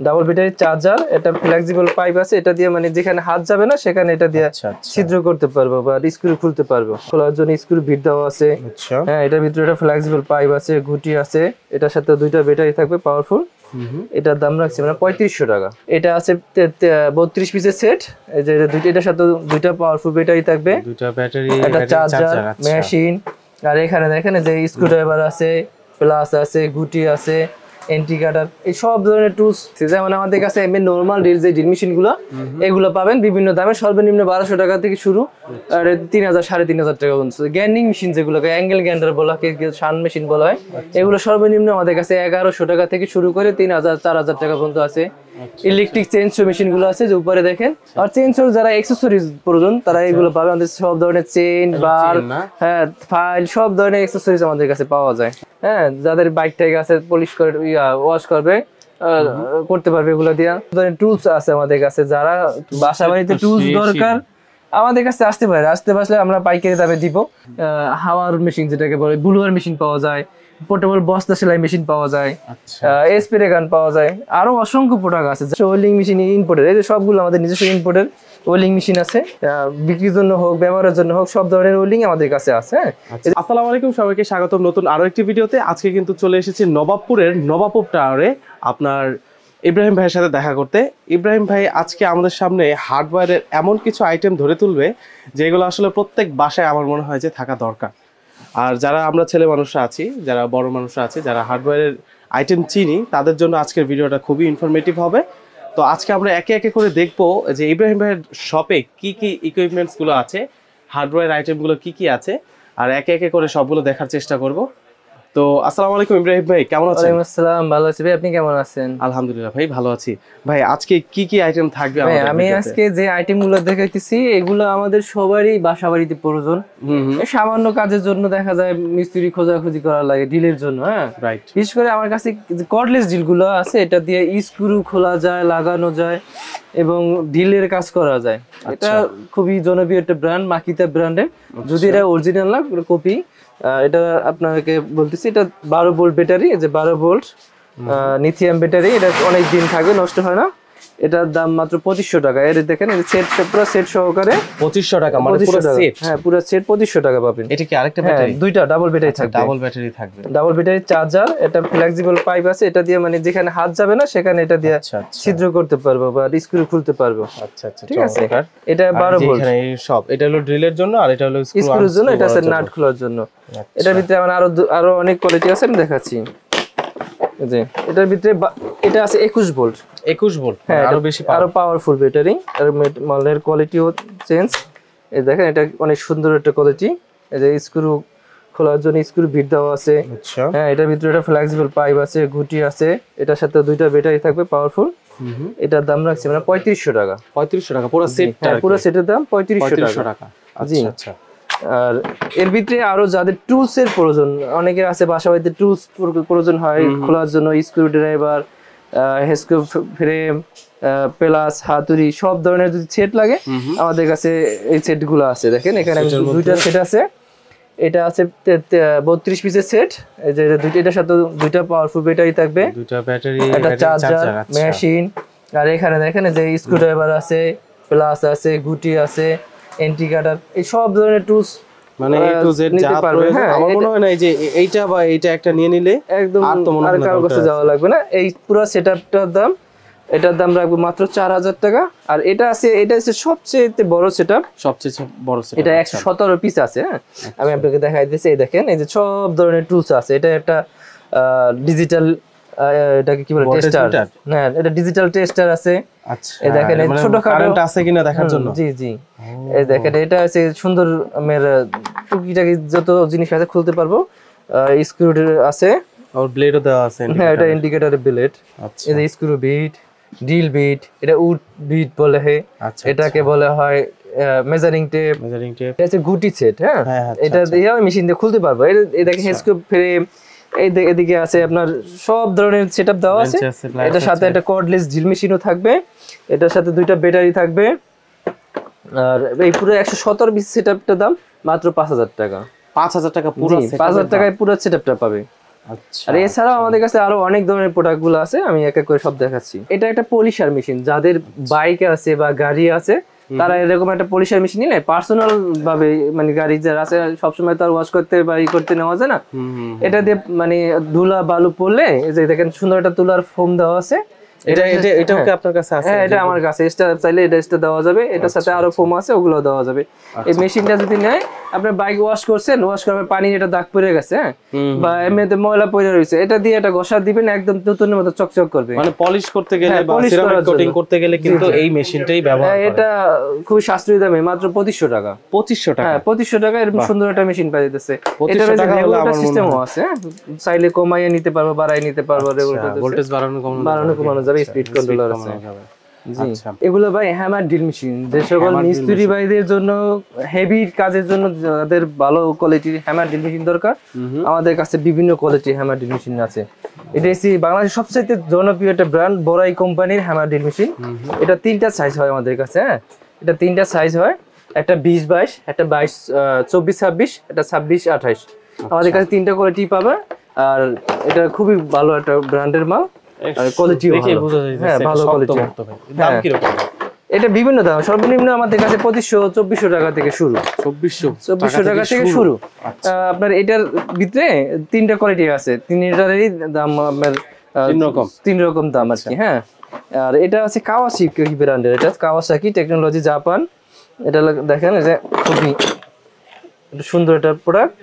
Double battery charger, এটা flexible pipe আছে, এটা দিয়ে মানে যেখানে হাত যাবে না সেখানে এটা দিয়ে ছিদ্র করতে পারবো বা স্ক্রু খুলতে পারবো। খোলার জন্য স্ক্রু ভিট দেওয়া আছে। হ্যাঁ, এটার ভিতরে একটা ফ্লেক্সিবল পাইপ আছে, ঘুঁটি আছে, এটার সাথে দুইটা ব্যাটারি থাকবে পাওয়ারফুল। এটার দাম রাখছি মানে 3500 টাকা। এটা আছে 32 পিসের সেট, এই যে এটার সাথে দুইটা পাওয়ারফুল ব্যাটারি থাকবে, দুইটা ব্যাটারি, একটা চার্জার, মেশিন। আর এখানে দেখেন যে স্ক্রু ড্রাইভার আছে, প্লাস আছে, ঘুঁটি আছে, এন্ট্রি কাটার, এই সব ধরনের টুলস। যেমন আমাদের কাছে এমনি নরমাল ড্রিল যে ড্রিল মেশিন গুলো, এগুলো পাবেন বিভিন্ন দামে, সর্বনিম্ন 1200 টাকা থেকে শুরু আর 3000 3500 টাকা পর্যন্ত। গ্যান্ডিং মেশিন যেগুলোকে অ্যাঙ্গেল গ্যান্ডার বলা হয়, শান মেশিন বলা হয়, এগুলো সর্বনিম্ন আমাদের কাছে 1100 টাকা থেকে শুরু করে 3000 4000 টাকা পর্যন্ত আছে। ইলেকট্রিক চেইনসো মেশিন গুলো আছে যে উপরে দেখেন। আর চেইনসো যারা অ্যাকসেসরিজ প্রয়োজন তারা এগুলো পাবে। আমাদের সব ধরনের চেইন, বার, হ্যাঁ, ফাইল, সব ধরনের অ্যাকসেসরিজ আমাদের কাছে পাওয়া যায়। হ্যাঁ, যাদের বাইক টাইক আছে পলিশ করে ওয়াশ করবে করতে পারবে এগুলো দিয়া। টুলস আছে আমাদের কাছে, যারা বাসা বাড়িতে টুলস দরকার আমাদের কাছে আসতে পারে। আসতে পারলে আমরা পাইকারি দামে দিব। হাওয়ার মেশিন যেটাকে বলে, ব্লুয়ার মেশিন পাওয়া যায়, পোর্টেবল বস্তা সেলাই মেশিন পাওয়া যায়, স্প্রে গান পাওয়া যায়, আরো অসংখ্য প্রোডাক্ট আছে। ওয়েল্ডিং মেশিন ইম্পোর্টের, এই যে সবগুলো আমাদের নিজস্ব ইম্পোর্টের ওয়েল্ডিং মেশিন আছে, বিক্রির জন্য হোক ব্যবহারের জন্য হোক, সব ধরনের ওয়েল্ডিং আমাদের কাছে আছে। আসসালামু আলাইকুম, সবাইকে স্বাগতম নতুন আরো একটি ভিডিওতে। আজকে কিন্তু চলে এসেছি নবাবপুরের নবাবপুর টাওয়ারে আপনার ইব্রাহিম ভাইয়ের সাথে দেখা করতে। ইব্রাহিম ভাই আজকে আমাদের সামনে হার্ডওয়্যারের এমন কিছু আইটেম ধরে তুলবে যেগুলো আসলে প্রত্যেক বাসায় আমার মনে হয় যে থাকা দরকার। আর যারা আমরা ছেলে মানুষরা আছি, যারা বড় মানুষরা আছি, যারা হার্ডওয়্যারের আইটেম চিনি, তাদের জন্য আজকের ভিডিওটা খুবই ইনফরমেটিভ হবে। তো আজকে আমরা একে একে করে দেখবো যে ইব্রাহিম ভাইয়ের শপে কি কি ইকুইপমেন্টসগুলো আছে, হার্ডওয়্যার আইটেমগুলো কি কি আছে, আর একে একে করে সবগুলো দেখার চেষ্টা করব। তো আসসালামু আলাইকুম ইব্রাহিম ভাই, কেমন আছেন? ওয়ালাইকুম আসসালাম, ভালো আছি ভাই, আপনি কেমন আছেন? আলহামদুলিল্লাহ ভাই, ভালো আছি। ভাই আজকে কি কি আইটেম থাকবে আমাদের? আমি আজকে যে আইটেমগুলো দেখাইতেছি এগুলো আমাদের সবারই বাসা বাড়িতে প্রয়োজন। সামান্য কাজের জন্য দেখা যায় মিস্ত্রি খোঁজাখুঁজি করা লাগে ডিলের জন্য। হ্যাঁ, রাইট। বিশেষ করে আমার কাছে কর্ডলেস ডিল গুলো আছে, এটা দিয়ে স্ক্রু খোলা যায়, লাগানো যায় এবং ডিলের কাজ করা যায়। এটা খুবই জনপ্রিয় একটা ব্র্যান্ড, মাকিতা ব্র্যান্ডের। যদি এটা অরিজিনাল না, কপি। এটা আপনাকে বলতেছি, এটা 12 ভোল্ট ব্যাটারি, যে 12 ভোল্ট লিথিয়াম ব্যাটারি, এটা অনেক দিন থাকবে, নষ্ট হয় না। এটার দাম মাত্র 2500 টাকা। এর দেখেন এই সেট, পুরো সেট সহকারে 2500 টাকা, মানে পুরো সেট? হ্যাঁ, পুরো সেট 2500 টাকা পাবেন। এটা কি আরেকটা ব্যাটারি? দুইটা ডাবল ব্যাটারি থাকবে। ডাবল ব্যাটারি থাকবে, ডাবল ব্যাটারি চার্জার, এটা ফ্লেক্সিবল পাইপ আছে, এটা দিয়ে মানে যেখানে হাত যাবে না সেখানে এটা দিয়ে ছিদ্র করতে পারবো বা স্ক্রু খুলতে পারবো। আচ্ছা আচ্ছা, ঠিক আছে। এটা 12 ভোল্ট, এখানে সব, এটা হলো ড্রিলের জন্য আর এটা হলো স্ক্রুর জন্য, এটা আছে নাট খোলার জন্য। এটার ভিতরে মানে আরো অনেক কোয়ালিটি আছে, আমি দেখাচ্ছি। যে এটার ভিতরে এটা আছে 21 ভোল্ট। 21 ভোল্ট, আরো বেশি, আরো পাওয়ারফুল ব্যাটারি। আর মালের কোয়ালিটিও চেঞ্জ। এই দেখেন, এটা অনেক সুন্দর একটা কোয়ালিটি। এই যে স্ক্রু খোলার জন্য স্ক্রু ভিট দেওয়া আছে। হ্যাঁ, এটার ভিতরে একটা ফ্লেক্সিবল পাইপ আছে, ঘুঁটি আছে, এটার সাথে দুইটা ব্যাটারি থাকবে পাওয়ারফুল। এটার দাম রাখছি মানে 3500 টাকা। 3500 টাকা পুরো সেটটা? পুরো সেটের দাম 3500 টাকা। জি, আচ্ছা। আর এর ভিতরে আরো যাদের টুলস এর প্রয়োজন, অনেকের আছে বাসা বাড়িতে টুলস প্রয়োজন হয় খোলার জন্য, স্ক্রু ড্রাইভার, হেস্ক্রু ফ্রেম, প্লাস হাতুড়ি, সব ধরনের যদি সেট লাগে আমাদের কাছে এই সেট গুলো আছে। দেখেন এখানে দুইটা সেট আছে। এটা আছে 32 পিসের সেট, এই যে এটার সাথে দুইটা পাওয়ারফুল ব্যাটারি থাকবে, দুইটা ব্যাটারি, একটা চার্জার, মেশিন। আর এখানে দেখেন যে স্ক্রু ড্রাইভার আছে, প্লাস আছে, ঘুঁটি আছে, এন্ট্রি কাটার, এই সব ধরনের টুলস মানে এ টু জেড যা প্রয়োজন। আমার মনে হয় না যে এইটা বা এইটা একটা নিয়ে নিলে একদম আর কারো কাছে যাওয়া লাগবে না। এই পুরো সেটআপটার দাম, এটার দাম রাখবো মাত্র 4000 টাকা। আর এটা হচ্ছে সবচেয়ে বড় সেটআপ, সবচেয়ে বড় সেটআপ। এটা 117 পিস আছে। হ্যাঁ, আমি আপনাকে দেখাই দিচ্ছি। এই দেখেন, এই যে সব ধরনের টুলস আছে। এটা একটা ডিজিটাল, এটাকে কি বলে, টেস্টার। হ্যাঁ, এটা ডিজিটাল টেস্টার আছে। আচ্ছা, এই দেখেন এই ছোট কারেন্ট আছে কিনা দেখার জন্য। জি জি, এই দেখেন এটা আছে সুন্দর আমের টুকিটাকি যত জিনিস আছে খুলতে পারবো। স্ক্রু আছে, আর ব্লেডও দেওয়া আছে। হ্যাঁ, এটা ইন্ডিকেটরের ব্লেড। আচ্ছা, এই যে স্ক্রু বিট, ড্রিল বিট, এটা উড বিট বলে। হ্যাঁ, এটাকে বলা হয় মেজারিং টেপ। এটা হচ্ছে গুটি সেট। হ্যাঁ, এটা দিয়ে মেশিন দিয়ে খুলতে পারবো। এই দেখেন হেস্ক্রু ফ্রেম, এদিকে আছে আপনার সব ধরনের সেটআপ দেওয়া আছে। এটার সাথে একটা কর্ডলেস ড্রিল মেশিনও থাকবে, এটার সাথে দুইটা ব্যাটারি থাকবে। আর এই পুরো 117 পিস সেটআপটার দাম মাত্র 5000 টাকা। 5000 টাকা পুরো সেটআপ? 5000 টাকায় পুরো সেটআপটা পাবে। আচ্ছা। আর এছাড়াও আমাদের কাছে আরো অনেক ধরনের প্রোডাক্ট গুলো আছে, আমি এক এক করে সব দেখাচ্ছি। এটা একটা পলিশার মেশিন, যাদের বাইক আছে বা গাড়ি আছে তারা এরকম একটা পলিশার মেশিন নিলে পার্সোনাল ভাবে মানে গাড়ি যারা আছে সবসময় তো আর ওয়াশ করতে বা ই করতে নেওয়া যায় না, এটা দিয়ে মানে ধুলা বালু পড়লে এই যে দেখেন সুন্দর একটা তুলার ফোম দেওয়া আছে। এটাও কি আপনার কাছে আছে? হ্যাঁ, এটা আমার কাছে, এটা চাইলে এটা দেওয়া যাবে, এটার সাথে আরো ফোম আছে ওগুলো দেওয়া যাবে। এই মেশিনটা যদি নেয়, আপনার বাইক ওয়াশ করছেন, ওয়াশ করার পানি এটা দাগ পড়ে গেছে, হ্যাঁ, বা এমনিতে ময়লা পড়ে রয়েছে, এটা দিয়ে এটা ঘষা দিবেন, একদম নতুনের মতো চকচক করবে। মানে পলিশ করতে গেলে বা সিরামিক কোটিং করতে গেলে কিন্তু এই মেশিনটাই ব্যবহার করে। এটা খুব সাশ্রয়ী দামে, মাত্র 2500 টাকা। 2500 টাকা? হ্যাঁ, 2500 টাকা এরকম সুন্দর একটা মেশিন পাই দিতেছে। এটা রেগুলেটর সিস্টেমও আছে, চাইলে কমাইয়ে নিতে পারবো, বাড়াই নিতে পারবো, রেগুলেটর ভোল্টেজ বাড়ানো কমানো যাবে, স্পিড কন্ট্রোলার আছে। এগুলো ভাই হ্যামার ড্রিল মেশিন, যে সকল মিস্ত্রি ভাইদের জন্য হেভি কাজের জন্য যাদের ভালো কোয়ালিটির হ্যামার ড্রিল মেশিন দরকার, আমাদের কাছে বিভিন্ন কোয়ালিটির হ্যামার ড্রিল মেশিন আছে। এটা হচ্ছে বাংলাদেশের সবচেয়ে জনপ্রিয় একটা ব্র্যান্ড, বড়াই কোম্পানির হ্যামার ড্রিল মেশিন। এটা 3টা সাইজ হয় আমাদের কাছে, হ্যাঁ, এটা 3টা সাইজ হয়, একটা 20-22, একটা 24-26, একটা 26-28। আমাদের কাছে 3টা কোয়ালিটি পাবে, আর এটা খুবই ভালো একটা ব্র্যান্ডের মাল, কোয়ালিটি দেখে বোঝা যায়। হ্যাঁ, ভালো কোয়ালিটি। দাম কি রকম? এটা বিভিন্ন দাম, সর্বনিম্ন আমাদের কাছে 2500-2400 টাকা থেকে শুরু। 2400 টাকা থেকে শুরু। আপনার এটার ভিতরে 3টা কোয়ালিটি আছে, 3টারই দাম আপনার 3 রকম দাম আর কি। হ্যাঁ, আর এটা আছে কাওয়াসাকি ব্র্যান্ডের, এটা কাওয়াসাকি টেকনোলজি জাপান। এটা দেখেন যে খুবই সুন্দর একটা প্রোডাক্ট।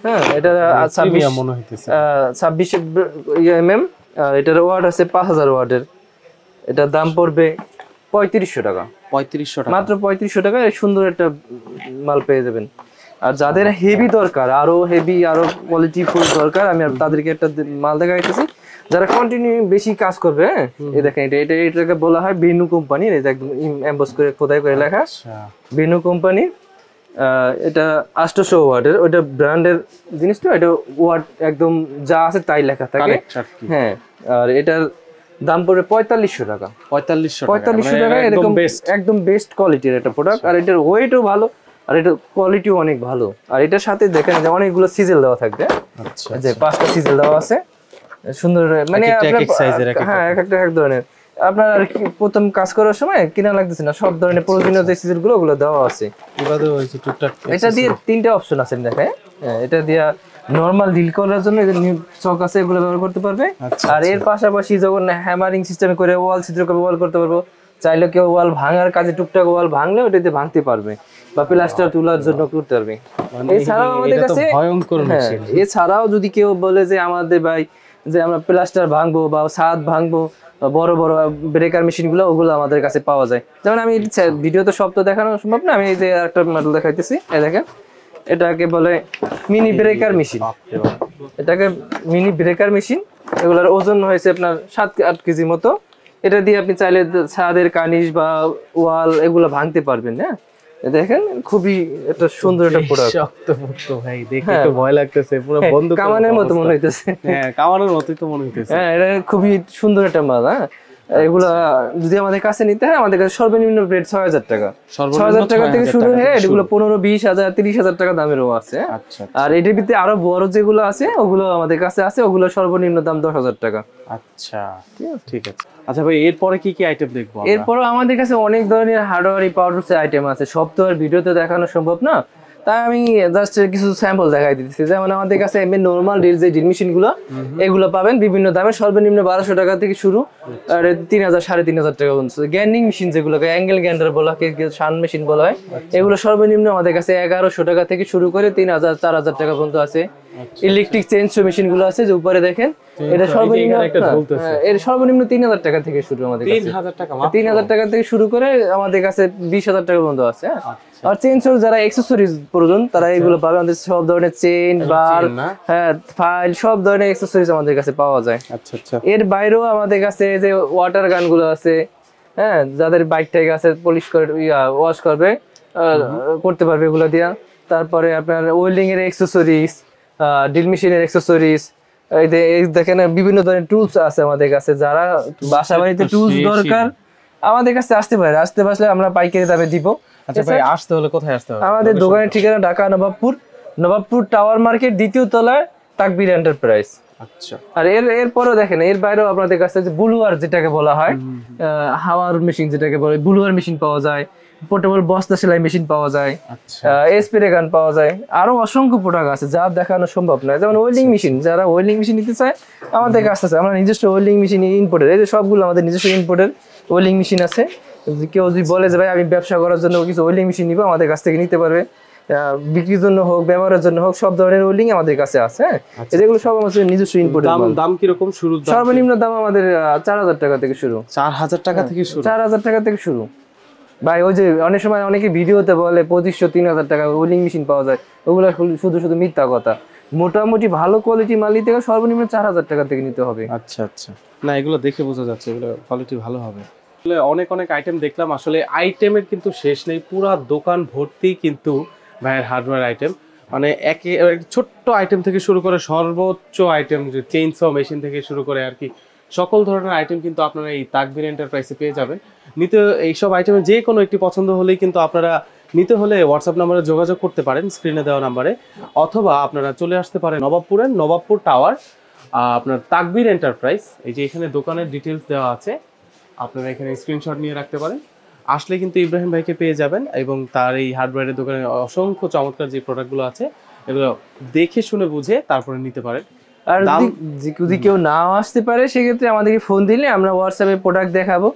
হ্যাঁ, এটা 26 mm, আর এটার ওয়াট আছে 5000 ওয়াটের। এটার দাম পড়বে 3500 টাকা। 3500 টাকা, মাত্র 3500 টাকা সুন্দর একটা মাল পেয়ে যাবেন। আর যাদের হেভি দরকার, আরো হেভি, আরো কোয়ালিটি ফুল দরকার, আমি তাদেরকে একটা মাল দেখাইতেছি, যারা কন্টিনিউ বেশি কাজ করবে। হ্যাঁ, এই দেখেন, এটাকে বলা হয় বেনু কোম্পানির, এটা একদম এমবস করে খোদাই করে লেখা, বেনু কোম্পানি। এটা 800 ওয়াটের, ওইটা ব্র্যান্ডের জিনিস তো, এটা ওয়াট একদম যা আছে তাই লেখা থাকে। হ্যাঁ, আর এটার দাম পড়বে 4500 টাকা। 4500 টাকা, এরকম একদম বেস্ট কোয়ালিটির একটা প্রোডাক্ট। আর এটার ওয়েটও ভালো, আর এটার কোয়ালিটিও অনেক ভালো। আর এটার সাথে দেখেন যে অনেকগুলো সিজেল দেওয়া থাকবে, যে 5টা সিজেল দেওয়া আছে সুন্দর, মানে হ্যাঁ, এক একটা এক ধরনের। আপনার আর কি প্রথম কাজ করার সময় কিনা লাগতেছে না, সব ধরনের প্রয়োজনীয় যে সিজেল গুলো ওগুলো দেওয়া আছে। এটা দিয়ে 3টা অপশন আছে দেখেন। এটা দিয়ে নরমাল ডিল করার জন্য চক আছে, এগুলো ব্যবহার করতে পারবে। আর এর পাশাপাশি যখন হ্যামারিং সিস্টেমে করে ওয়াল ছিদ্র করে ওয়াল করতে পারবো, চাইলে কেউ ওয়াল ভাঙার কাজে টুকটাক ওয়াল ভাঙলে ওটাতে ভাঙতে পারবে, বা প্লাস্টার তোলার জন্য করতে পারবে। এছাড়াও আমাদের কাছে এছাড়াও যদি কেউ বলে যে আমাদের ভাই যে আমরা প্লাস্টার ভাঙবো বা ছাদ ভাঙবো, বড় বড় ব্রেকার মেশিন গুলো, ওগুলো আমাদের কাছে পাওয়া যায়। যেমন আমি ভিডিওতে সব তো দেখানো সম্ভব না, আমি এই যে একটা মডেল দেখাইতেছি, এই দেখেন, এটাকে বলে মিনি ব্রেকার মেশিন। এটাকে মিনি ব্রেকার মেশিন, এগুলোর ওজন হয়েছে আপনার 7-8 কেজি মতো। এটা দিয়ে আপনি চাইলে ছাদের কানিশ বা ওয়াল এগুলো ভাঙতে পারবেন। হ্যাঁ, দেখেন খুবই একটা সুন্দর একটা প্রোডাক্ট। শক্তপোক্ত ভাই, দেখে তো ভয় লাগতেছে, পুরো বন্ধ কামানের মতো মনে হইতেছে। হ্যাঁ, কামানের মতই তো মনে হইতেছে। হ্যাঁ, এটা খুবই সুন্দর একটা মাল। হ্যাঁ, এগুলা যদি আমাদের কাছে নিতে হয়, আমাদের কাছে সর্বনিম্ন রেট 6000 টাকা। 6000 টাকা থেকে শুরু হয়ে এগুলো 15, 20,000, 30,000 টাকা দামেরও আছে। আর এটার ভিতরে আরো বড় যেগুলো আছে ওগুলো আমাদের কাছে আছে, ওগুলো সর্বনিম্ন দাম 10,000 টাকা। আচ্ছা, ঠিক আছে। আচ্ছা ভাই, এরপরে কি কি আইটেম দেখবো? এরপরে আমাদের কাছে অনেক ধরনের হার্ডওয়্যার পাওয়ার টুলসের আইটেম আছে, সব তো আর ভিডিওতে দেখানো সম্ভব না, তাই আমি জাস্ট কিছু স্যাম্পল দেখাই দিচ্ছি। যেমন আমাদের কাছে এমনি নরমাল ড্রিল যে ড্রিল মেশিন গুলো, এগুলো পাবেন বিভিন্ন দামে, সর্বনিম্ন 1200 টাকা থেকে শুরু, আর 3000, 3500 টাকা পর্যন্ত। গ্যান্ডিং মেশিন যেগুলোকে অ্যাঙ্গেল গ্যান্ডার বলা হয়, শান মেশিন বলা হয়, এগুলো সর্বনিম্ন আমাদের কাছে 1100 টাকা থেকে শুরু করে 3000, 4000 টাকা পর্যন্ত আছে। ইলেকট্রিক চেঞ্জ মেশিন গুলো আছে, যে উপরে দেখেন, এটা সর্বনিম্ন এর সর্বনিম্ন 3000 টাকা থেকে শুরু আমাদের কাছে। 3000 টাকা থেকে শুরু করে আমাদের কাছে 20,000 টাকা পর্যন্ত আছে। আর চেঞ্জর যারা অ্যাকসেসরিজ প্রয়োজন, তারা এগুলো পাবে। আমাদের সব ধরনের চেইন, বার, হ্যাঁ, ফাইল, সব ধরনের অ্যাকসেসরিজ আমাদের কাছে পাওয়া যায়। এর বাইরেও আমাদের কাছে যে ওয়াটার গান গুলো আছে, হ্যাঁ, যাদের বাইক টাইক আছে পলিশ করে ওয়াশ করবে, করতে পারবে এগুলো দিয়া। তারপরে আপনার ওয়েল্ডিং এর অ্যাকসেসরিজ, ড্রিল মেশিনের অ্যাকসেসরিজ, এই যে দেখেন বিভিন্ন ধরনের টুলস আছে আমাদের কাছে। যারা বাসা বাড়িতে টুলস দরকার আমাদের কাছে আসতে পারে, আসতে পারলে আমরা পাইকারি দামে দিব। আচ্ছা ভাই, আসতে হলে কোথায় আসতে হবে? আমাদের দোকানের ঠিকানা ঢাকা নবাবপুর টাওয়ার মার্কেট, 2য় তলায় তাকবীর এন্টারপ্রাইজ। আচ্ছা। আর এরপরও দেখেন এর বাইরেও আপনাদের কাছে যে ব্লুয়ার যেটাকে বলা হয়, হাওয়ার মেশিন যেটাকে বলে, ব্লুয়ার মেশিন পাওয়া যায়, পোর্টেবল বস্তা সেলাই মেশিন পাওয়া যায়, স্প্রে গান পাওয়া যায়, আরো অসংখ্য প্রোডাক্ট আছে যা দেখানো সম্ভব নয়। যেমন ওয়েল্ডিং মেশিন, যারা ওয়েল্ডিং মেশিন নিতে চায় আমাদের কাছে আছে, আমরা নিজস্ব ওয়েল্ডিং মেশিন ইম্পোর্টের, এই যে সবগুলো আমাদের নিজস্ব ইম্পোর্টের ওয়েল্ডিং মেশিন আছে। কেউ যদি বলে যে ভাই আমি ব্যবসা করার জন্য কিছু ওয়েল্ডিং মেশিন নিবো, আমাদের কাছ থেকে নিতে পারবে, বিক্রির জন্য হোক ব্যবহারের জন্য হোক, সব ধরনের ওয়েল্ডিং আমাদের কাছে আছে। হ্যাঁ, যেগুলো সব আমাদের নিজস্ব ইম্পোর্টের। দাম কিরকম শুরু? সর্বনিম্ন দাম আমাদের 4000 টাকা থেকে শুরু। 4000 টাকা থেকে শুরু? 4000 টাকা থেকে শুরু ভাই। ওই যে অনেক সময় অনেকে ভিডিওতে বলে 2500-3000 টাকা ওয়েল্ডিং মেশিন পাওয়া যায়, ওগুলো শুধু শুধু মিথ্যা কথা। মোটামুটি ভালো কোয়ালিটি মাল নিতে গেলে সর্বনিম্ন 4000 টাকা থেকে নিতে হবে। আচ্ছা আচ্ছা, না এগুলো দেখে বোঝা যাচ্ছে এগুলো কোয়ালিটি ভালো হবে। অনেক অনেক আইটেম দেখলাম, আসলে আইটেমের কিন্তু শেষ নেই, পুরা দোকান ভর্তি কিন্তু ভাইয়ের হার্ডওয়্যার আইটেম। মানে ছোট্ট আইটেম থেকে শুরু করে সর্বোচ্চ আইটেম, যে চেইনস মেশিন থেকে শুরু করে আর কি সকল ধরনের আইটেম কিন্তু আপনারা এই তাকবীর এন্টারপ্রাইজে পেয়ে যাবেন। নিতে এইসব আইটেমে যে কোনো একটি পছন্দ হলেই কিন্তু আপনারা নিতে হলে হোয়াটসঅ্যাপ নাম্বারে যোগাযোগ করতে পারেন, স্ক্রিনে দেওয়া নাম্বারে, অথবা আপনারা চলে আসতে পারেন নবাবপুরের নবাবপুর টাওয়ার, আপনার তাকবীর এন্টারপ্রাইজ। এই যে এখানে দোকানের ডিটেলস দেওয়া আছে, আপনারা এখানে স্ক্রিনশট নিয়ে রাখতে পারেন। আসলে কিন্তু ইব্রাহিম ভাইকে পেয়ে যাবেন, এবং তার এই হার্ডওয়্যারের দোকানে অসংখ্য চমৎকার যে প্রোডাক্টগুলো আছে এগুলো দেখে শুনে বুঝে তারপরে নিতে পারেন। আর যদি কেউ নাও আসতে পারে সেক্ষেত্রে আমাদেরকে ফোন দিলে আমরা হোয়াটসঅ্যাপে প্রোডাক্ট দেখাবো,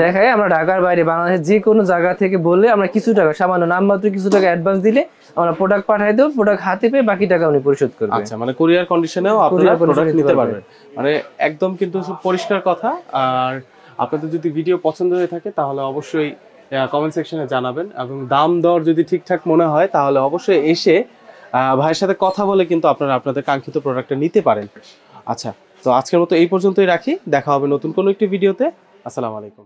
দেখাই আমরা ঢাকার বাইরে বাংলাদেশের যে কোনো জায়গা থেকে বললে আমরা কিছু টাকা, সামান্য নামমাত্র কিছু টাকা অ্যাডভান্স দিলে আমরা প্রোডাক্ট পাঠাই দেবো, প্রোডাক্ট হাতে পেয়ে বাকি টাকা উনি পরিশোধ করবেন। আচ্ছা, মানে কুরিয়ার কন্ডিশনেও আপনারা প্রোডাক্ট নিতে পারবেন, মানে একদম কিন্তু পরিষ্কার কথা। আর আপনাদের যদি ভিডিও পছন্দ হয়ে থাকে তাহলে অবশ্যই কমেন্ট সেকশনে জানাবেন, এবং দাম দর যদি ঠিকঠাক মনে হয় তাহলে অবশ্যই এসে ভাইয়ের সাথে কথা বলে কিন্তু আপনারা আপনাদের কাঙ্ক্ষিত প্রোডাক্টটা নিতে পারেন। আচ্ছা, তো আজকের মতো এই পর্যন্তই রাখি, দেখা হবে নতুন কোনো একটি ভিডিওতে। আসসালামু আলাইকুম।